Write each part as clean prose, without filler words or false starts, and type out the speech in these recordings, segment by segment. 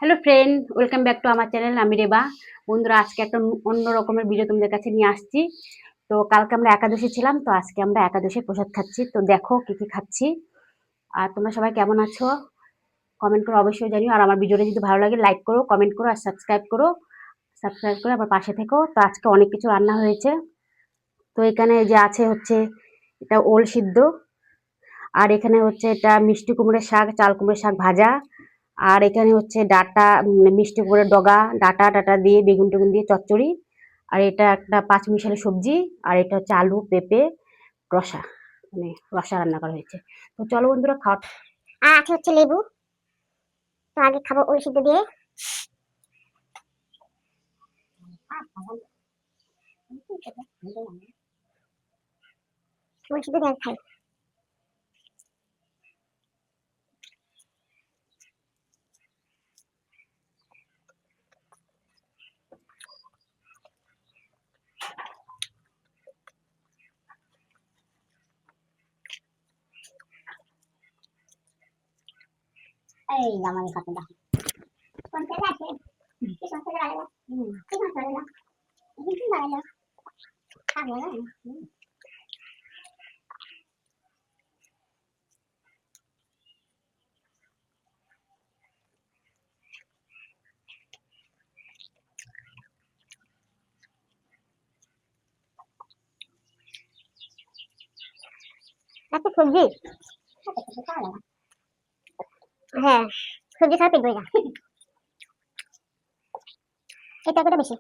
Hello friend, welcome back to আমার channel. আমি রেবা। বন্ধুরা, আজকে একটা অন্য রকমের ভিডিও তোমাদের কাছে নিয়ে আসছি। তো কালকে আমরা একাদশী ছিলাম, তো আজকে আমরা একাদশীর প্রসাদ খাচ্ছি। তো দেখো কি কি খাচ্ছি। আর তোমরা সবাই কেমন আছো কমেন্ট করে অবশ্যই জানিও। আর আমার ভিডিওটা যদি ভালো লাগে লাইক করো, কমেন্ট করো আর সাবস্ক্রাইব করে আমার পাশে থেকো। তো আজকে অনেক কিছু রান্না হয়েছে। তো এখানে যে আছে হচ্ছে এটা ওল সিদ্ধ, আর এখানে হচ্ছে এটা মিষ্টি কুমড়োর শাক, চাল কুমড়োর শাক ভাজা, আর এখানে হচ্ছে ডাটা, মিষ্টি কুমড়োর ডগা, ডাটা টাটা দিয়ে বেগুন টেগুন দিয়ে চচ্চড়ি, আর এটা একটা পাঁচ মিশালি সবজি, আর এটা হচ্ছে আলু পেঁপে রসা, মানে রসা রান্না করা হয়েছে। তো চলো বন্ধুরা খাওয়া। আর আছে হচ্ছে লেবু। তো আগে খাবো ওই সিদ্ধ দিয়ে। ওই সিদ্ধ দিয়ে খাই। এই জামাই কাছে দেখো কোন তেল আছে, কি কোন তেল লাগে, কি কোন তেল লাগে, কি লাগে খাবো না। একটা সবজি, হ্যাঁ সবজি ছাড়া পেট ভরে না। এটা করে বেশি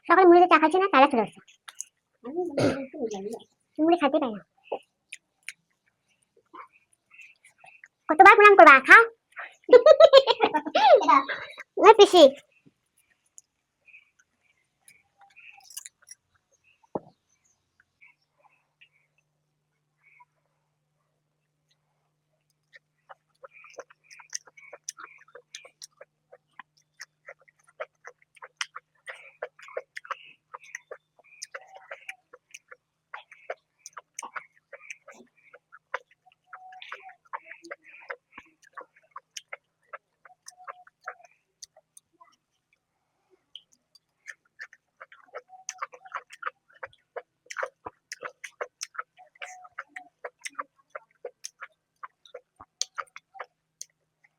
সকালে মুড়িতে চা খাচ্ছি না, তারা চলে আসছে। মুড়ি খাইতে পাই না। কতবার প্রণাম করবা খাও। না পিসি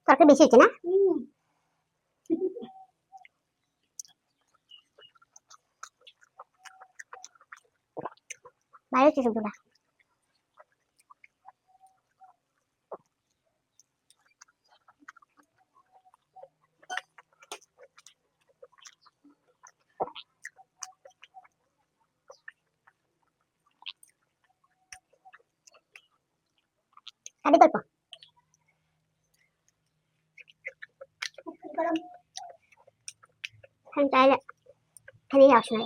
তরকারি বেশি হচ্ছে না। বাইরে হচ্ছে সবজিটা। খাবি গল্প চাইলে খালি আসে না।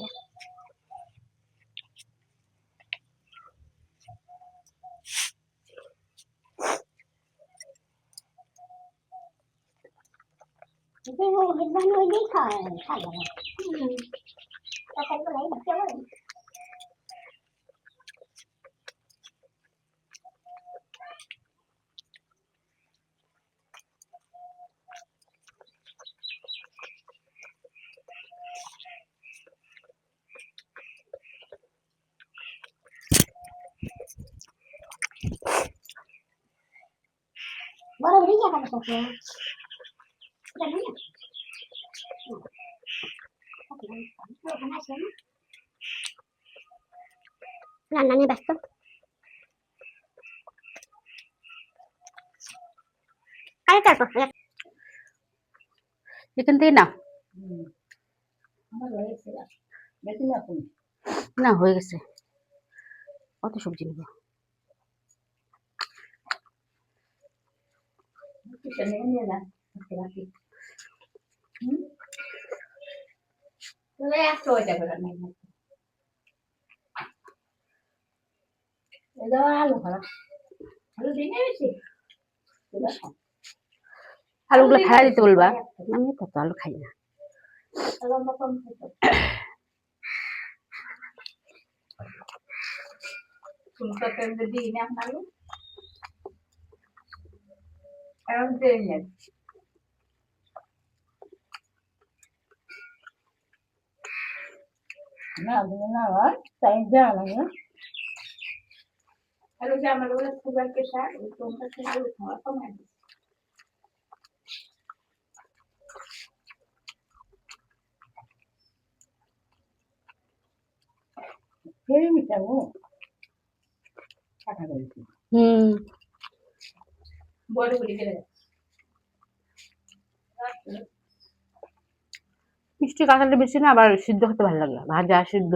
বড় হয়ে যাবে তো রান্না নিয়ে ব্যস্ত। আরে তারপর এখান থেকে না, না হয়ে গেছে। কত সবজি নেবো? আলুগুলো ফেলা দিতে বলবা, আমি কত আলু খাই না। Punta ka na din ang ano. Alam din yan. না তুমি না হয় টাইম দেওয়া লাগে না Ano siya, malulat ko ba kita? Itong kasi halos mga pamahan. খেয়ে নিতে গো কাটা করেছি হুম, বড় বলি গেলে। মিষ্টি কাঁঠালটা বেশি না, আবার সিদ্ধ খেতে ভালো লাগে, ভাজা সিদ্ধ।